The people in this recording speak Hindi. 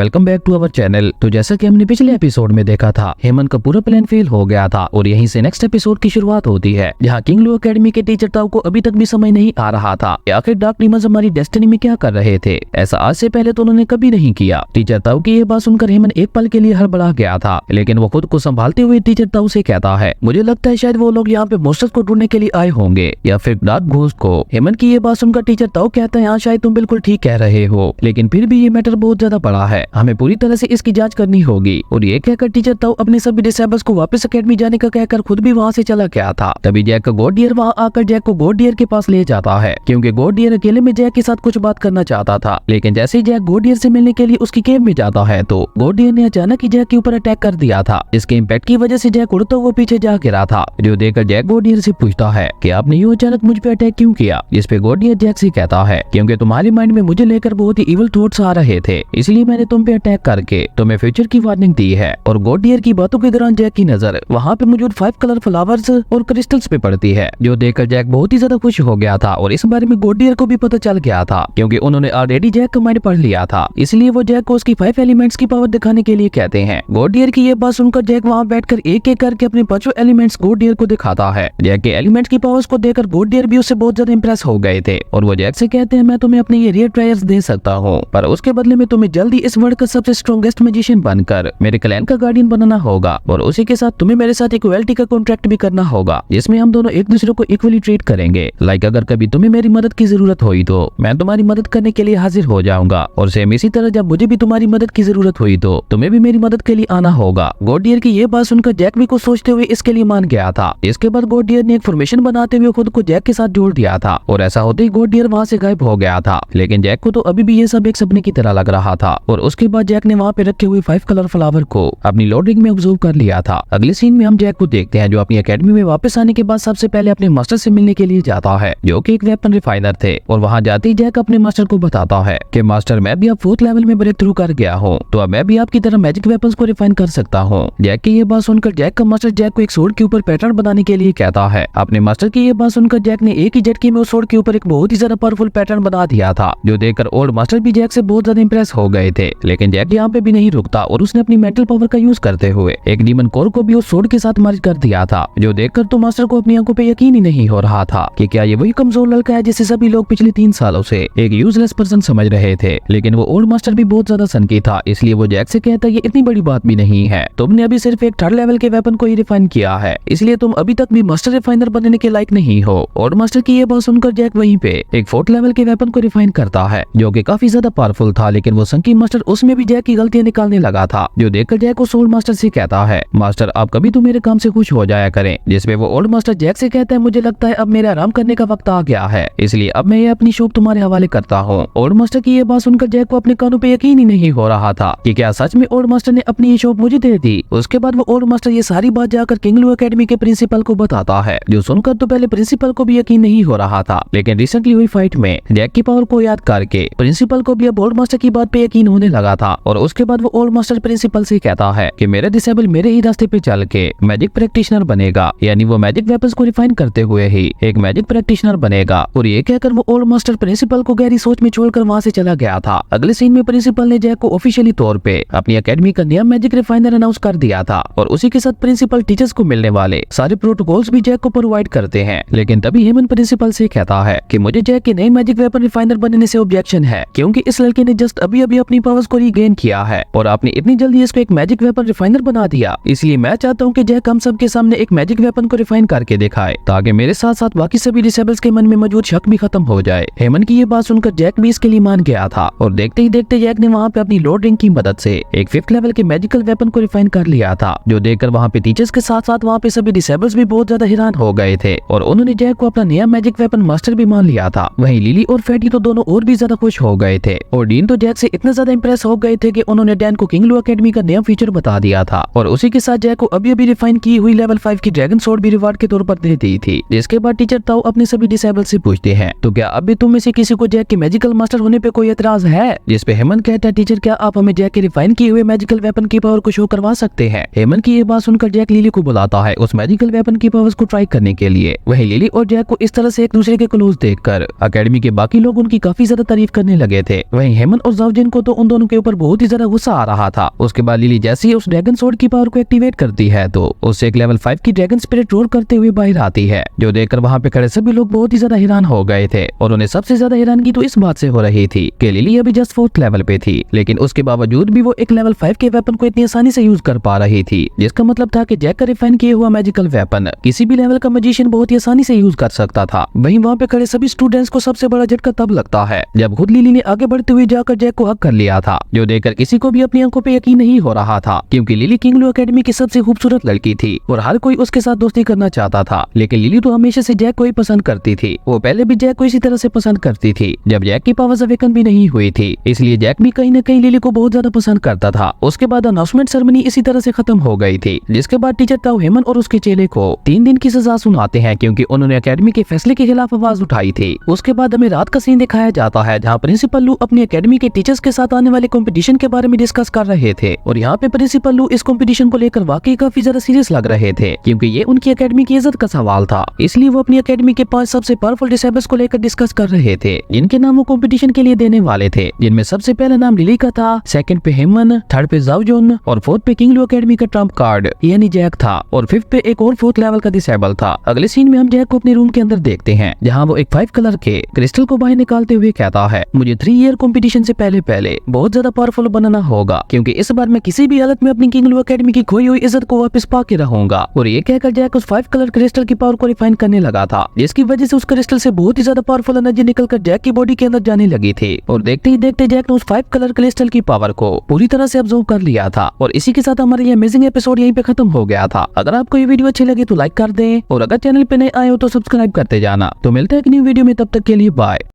Welcome back to our channel. तो जैसा कि हमने पिछले एपिसोड में देखा था, हेमंत का पूरा प्लान फेल हो गया था और यहीं से नेक्स्ट एपिसोड की शुरुआत होती है, जहां किंग लू एकेडमी के टीचर ताऊ को अभी तक भी समझ नहीं आ रहा था कि आखिर डार्क डीमंस हमारी डेस्टिनी में क्या कर रहे थे। ऐसा आज से पहले तो उन्होंने कभी नहीं किया। टीचर ताऊ की ये बात सुनकर हेमंत एक पल के लिए हड़बड़ा गया था, लेकिन वो खुद को संभालते हुए टीचर ताऊ से कहता है, मुझे लगता है शायद वो लोग यहाँ पे मोस्टर्स को ढूंढने के लिए आए होंगे या फिर डार्क घोस्ट को। हेमंत की ये बात सुनकर टीचर ताऊ कहता है, हाँ शायद तुम बिल्कुल ठीक कह रहे हो, लेकिन फिर भी ये मैटर बहुत ज्यादा बड़ा है, हमें पूरी तरह से इसकी जांच करनी होगी। और ये कहकर टीचर ताऊ अपने सभी डिसेबल्स को वापस एकेडमी जाने का कहकर खुद भी वहाँ से चला गया था। तभी जैक का गॉड डियर वहाँ आकर जैक को गॉड डियर के पास ले जाता है, क्योंकि गॉड डियर अकेले में जैक के साथ कुछ बात करना चाहता था। लेकिन जैसे ही जैक गॉड डियर से मिलने के लिए उसकी केव में जाता है तो गॉड डियर ने अचानक ही जैक के ऊपर अटैक कर दिया था। इसके इम्पैक्ट की वजह से जैक उड़ता हुआ पीछे जा गिरा था, जो देखकर जैक गॉड डियर से पूछता है कि आपने यूं अचानक मुझ पे अटैक क्यों किया। जिस पे गॉड डियर जैक से कहता है, क्योंकि तुम्हारे माइंड में मुझे लेकर बहुत ही इविल थॉट्स आ रहे थे, इसलिए मैंने तुम पे अटैक करके तुम्हें फ्यूचर की वार्निंग दी है। और गॉड डियर की बातों के दौरान जैक की नजर वहाँ पे मौजूद 5 कलर फ्लावर्स और क्रिस्टल्स पे पड़ती है, जो देखकर जैक बहुत ही ज्यादा खुश हो गया था। और इस बारे में गॉड डियर को भी पता चल गया था, क्योंकि उन्होंने ऑलरेडी जैक का माइंड पढ़ लिया था, इसलिए वो जैक को उसकी 5 एलिमेंट्स की पावर दिखाने के लिए कहते हैं। गॉड डियर की ये बात सुनकर जैक वहाँ बैठकर एक एक करके अपने 5 एलिमेंट्स गॉड डियर को दिखाता है। जैक के एलिमेंट्स की पावर्स को देखकर गॉड डियर भी उससे बहुत ज्यादा इंप्रेस हो गए थे, और वो जैक से कहते हैं, मैं तुम्हें अपने ये रेयर ट्रायल्स दे सकता हूँ, पर उसके बदले में तुम्हें जल्दी इस वर्ल्ड का सबसे स्ट्रॉन्गेस्ट मैजिशियन बनकर मेरे क्लैन का गार्डियन बनाना होगा, और उसी के साथ तुम्हें मेरे साथ इक्वालिटी का कॉन्ट्रैक्ट भी करना होगा, जिसमें हम दोनों एक दूसरे को इक्वली ट्रीट करेंगे। लाइक अगर कभी तुम्हें मेरी मदद की जरूरत हुई तो मैं तुम्हारी मदद करने के लिए हाजिर हो जाऊंगा, और सेम इसी तरह जब मुझे भी तुम्हारी मदद की जरूरत हुई तो तुम्हें भी मेरी मदद के लिए आना होगा। गॉड डियर की ये बात सुनकर जैक भी कुछ सोचते हुए इसके लिए मान गया था। इसके बाद गॉड डियर ने एक फॉर्मेशन बनाते हुए खुद को जैक के साथ जोड़ दिया था, और ऐसा होते ही गॉड डियर वहाँ से गायब हो गया था। लेकिन जैक को तो अभी भी ये सब एक सपने की तरह लग रहा था। और उसके बाद जैक ने वहाँ पे रखे हुए 5 कलर फ्लावर को अपनी लोडिंग में ऑब्जर्व कर लिया था। अगले सीन में हम जैक को देखते हैं, जो अपनी एकेडमी में वापस आने के बाद सबसे पहले अपने मास्टर से मिलने के लिए जाता है, जो कि एक वेपन रिफाइनर थे। और वहाँ जाते ही जैक अपने मास्टर को बताता है कि मास्टर, मैं भी अब 4th लेवल में ब्रेक थ्रू कर गया हूँ, तो अब मैं भी आपकी तरह मैजिक वेपन्स को रिफाइन कर सकता हूँ। जैक की ये बात सुनकर जैक का मास्टर जैक को एक सोर्ड के ऊपर पैटर्न बनाने के लिए कहता है। अपने मास्टर की ये बात सुनकर जैक ने एक ही झटके में उस सोर्ड के ऊपर एक बहुत ही ज्यादा पावरफुल पैटर्न बना दिया था, जो देखकर ओल्ड मास्टर भी जैक से बहुत ज्यादा इंप्रेस हो गए थे। लेकिन जैक यहाँ पे भी नहीं रुकता, और उसने अपनी मेंटल पावर का यूज करते हुए एक डीमन कोर को भी उस सोर्ड के साथ मर्ज कर दिया था, जो देखकर तो मास्टर को अपनी आंखों पे यकीन ही नहीं हो रहा था कि क्या ये वही कमजोर लड़का है जिसे सभी लोग पिछले 3 सालों से एक यूजलेस पर्सन समझ रहे थे। लेकिन वो ओल्ड मास्टर भी बहुत ज्यादा सनकी था, इसलिए वो जैक से कहता है, ये इतनी बड़ी बात भी नहीं है, तुमने अभी सिर्फ एक 3rd लेवल के वेपन को ही रिफाइन किया है, इसलिए तुम अभी तक भी मास्टर रिफाइनर बनने के लायक नहीं हो। ओल्ड मास्टर की ये बात सुनकर जैक वहीं पे एक 4th लेवल के वेपन को रिफाइन करता है, जो कि काफी ज्यादा पावरफुल था। लेकिन वो संकी मास्टर उसमें भी जैक की गलतियां निकालने लगा था, जो देखकर जैक उस ओल्ड मास्टर से कहता है, मास्टर आप कभी तो मेरे काम से खुश हो जाया करें। जिसमें वो ओल्ड मास्टर जैक से कहता है, मुझे लगता है अब मेरे आराम करने का वक्त आ गया है, इसलिए अब मैं ये अपनी शॉप तुम्हारे हवाले करता हूँ। ओल्ड मास्टर की ये बात सुनकर जैक को अपने कानों पे यकीन ही नहीं हो रहा था कि क्या सच में ओल्ड मास्टर ने अपनी ये शॉप मुझे दे दी। उसके बाद वो ओल्ड मास्टर ये सारी बात जाकर किंग लू एकेडमी के प्रिंसिपल को बताता है, जो सुनकर तो पहले प्रिंसिपल को भी यकीन नहीं हो रहा था। लेकिन रिसेंटली हुई फाइट में जैक की पावर को याद करके प्रिंसिपल को भी अब ओल्ड मास्टर की बात पे यकीन होने लगा था। और उसके बाद वो ओल्ड मास्टर प्रिंसिपल से कहता है कि मेरा डिसेबल मेरे ही रास्ते पे चल के मैजिक प्रैक्टिशनर बनेगा, यानी वो मैजिक वेपन्स को रिफाइन करते हुए ही एक मैजिक प्रैक्टिशनर बनेगा। और ये कहकर वो ओल्ड मास्टर प्रिंसिपल को गहरी सोच में छोड़कर वहाँ से चला गया था। अगले सीन में प्रिंसिपल ने जैक को ऑफिशियली तौर पे अपनी एकेडमी का नया मैजिक रिफाइनर अनाउंस कर दिया था, और उसी के साथ प्रिंसिपल टीचर्स को मिलने वाले सारे प्रोटोकॉल्स भी जैक को प्रोवाइड करते हैं। लेकिन तभी हेमंत प्रिंसिपल से कहता है कि मुझे जैक के नए मैजिक वेपन रिफाइनर बनने से ऑब्जेक्शन है, क्योंकि इस लड़के ने जस्ट अभी अभी अपनी पावर्स को रीगेन किया है, और आपने इतनी जल्दी इसको एक मैजिक वेपन रिफाइनर बना दिया। इसलिए मैं चाहता हूँ कि जैक हम सब के सामने एक मैजिक वेपन को रिफाइन करके दिखाए, ताकि मेरे साथ साथ बाकी सभी डिसेबल्स के मन में मौजूद शक भी खत्म हो जाए। हेमंत की ये बात सुनकर जैक भी इसके लिए मान गया था, और देखते ही देखते जैक ने वहाँ पे अपनी लोड रिंग की मदद से एक 5th लेवल के मैजिकल वेपन को रिफाइन कर लिया था, जो देखकर वहाँ पे टीचर्स के साथ साथ वहाँ पे सभी डिसेबल्स भी बहुत ज्यादा हैरान हो गए थे, और उन्होंने जैक को अपना नया मैजिक वेपन मास्टर भी मान लिया था। वहीं लिली और फैटी तो दोनों और भी ज्यादा खुश हो गए थे, और डीन तो जैक से इतने ज्यादा इंप्रेस हो गए थे कि उन्होंने डैन को किंग लू एकेडमी का नया फीचर बता दिया था, और उसी के साथ जैक को अभी अभी रिफाइन की हुई लेवल 5 की ड्रैगन सोर्ड भी रिवार्ड के तौर पर दे दी थी। जिसके बाद टीचर ताऊ अपने सभी डिसेबल से पूछते हैं, तो क्या अभी तुम में से किसी को जैक के मैजिकल मास्टर होने पे कोई एतराज है। जिस पे हेमंत कहता है, टीचर क्या आप हमें जैक के रिफाइन किए हुए मैजिकल वेपन की पावर को शो करवा सकते हैं। हेमंत की ये बात सुनकर जैक लिली को बुलाता है उस मैजिकल वेपन की पावर्स को ट्राई करने के लिए। वहीं लिली और जैक को इस तरह से एक दूसरे के क्लोज देखकर एकेडमी के बाकी लोग उनकी काफी ज्यादा तारीफ करने लगे थे। वहीं हेमंत और जावजिन को तो उन दोनों के ऊपर बहुत ही ज्यादा गुस्सा आ रहा था। उसके बाद लिली जैसे ही उस ड्रैगन स्वॉर्ड की पावर को एक्टिवेट करती है तो उससे एक लेवल 5 की ड्रैगन स्पिरिट रोर करते हुए बाहर आती है, जो देखकर वहाँ पे खड़े सभी लोग बहुत ही ज्यादा हैरान हो गए थे। और उन्हें सबसे ज्यादा हैरानगी तो इस बात से हो रही थी कि लिली अभी जस्ट 4th लेवल पे थी, लेकिन उसके बावजूद भी वो एक लेवल 5 के वेपन को इतनी आसानी से यूज कर पा रही थी, जिसका मतलब था कि जैक का रिफाइन किया हुआ मैजिकल वेपन किसी भी लेवल का मैजिशियन बहुत ही आसानी से यूज कर सकता था। वहीं वहाँ पे खड़े सभी स्टूडेंट्स को सबसे बड़ा झटका तब लगता है जब खुद लिली ने आगे बढ़ते हुए जाकर जैक को हक कर लिया था, जो देखकर किसी को भी अपनी आंखों पे यकीन नहीं हो रहा था, क्योंकि लिली किंगलू एकेडमी की सबसे खूबसूरत लड़की थी और हर कोई उसके साथ दोस्ती करना चाहता था। लेकिन लिली तो हमेशा से जैक को ही पसंद करती थी। वो पहले भी जैक को इसी तरह से पसंद करती थी जब जैक की पावर्स अवेकन भी नहीं हुई थी, इसलिए जैक भी कहीं न कहीं लिली को बहुत ज्यादा पसंद करता था। उसके बाद अनाउंसमेंट सेरेमनी इसी तरह से खत्म हो गई थी, जिसके बाद टीचर ताऊ हेमन और उसके चेले को 3 दिन की सजा सुनाते हैं क्योंकि उन्होंने एकेडमी के फैसले के खिलाफ आवाज उठाई थी। उसके बाद हमें रात का सीन दिखाया जाता है जहाँ प्रिंसिपल लू अपनी एकेडमी के टीचर्स के साथ आने वाले कंपटीशन के बारे में डिस्कस कर रहे थे और यहाँ पे प्रिंसिपल लू इस कंपटीशन को लेकर वाकई काफी ज्यादा सीरियस लग रहे थे, क्योंकि ये उनकी एकेडमी की इज्जत का सवाल था। इसलिए वो अपनी एकेडमी के 5 सबसे पावरफुल डिसेबल्स को लेकर डिस्कस कर रहे थे, जिनके नाम वो कंपटीशन के लिए देने वाले थे, जिनमें सबसे पहला नाम लिली का था, सेकंड पे हेमन, थर्ड पे जाओजोन और 4th पे किंगलू एकेडमी का ट्रम्प कार्ड यानी जैक था और 5th पे एक और 4th लेवल का डिसेबल था। अगले सीन में हम जैक को अपने रूम के अंदर देखते हैं जहाँ वो एक 5 कलर के क्रिस्टल को बाहर निकालते हुए कहता है, मुझे 3 ईयर कंपटीशन से पहले बहुत ज्यादा पावरफुल बनना होगा, क्योंकि इस बार मैं किसी भी हालत में अपनी किंगलू एकेडमी की खोई हुई इज्जत को वापस पा के रहूंगा। और ये कहकर जैक उस 5 कलर क्रिस्टल की पावर को रिफाइन करने लगा था, जिसकी वजह से उस क्रिस्टल से बहुत ही ज्यादा पावरफुल एनर्जी निकलकर जैक की बॉडी के अंदर जाने लगी थी। और देखते ही देखते जैक ने उस 5 कलर क्रिस्टल की पावर को पूरी तरह से अब्सॉर्ब कर लिया था। और इसी के साथ हमारा ये अमेजिंग एपिसोड यहीं पे खत्म हो गया था। अगर आपको ये वीडियो अच्छी लगी तो लाइक कर दें और अगर चैनल पे नए आए हो तो सब्सक्राइब करते जाना। तो मिलते हैं एक न्यू वीडियो में, तब तक के लिए बाय।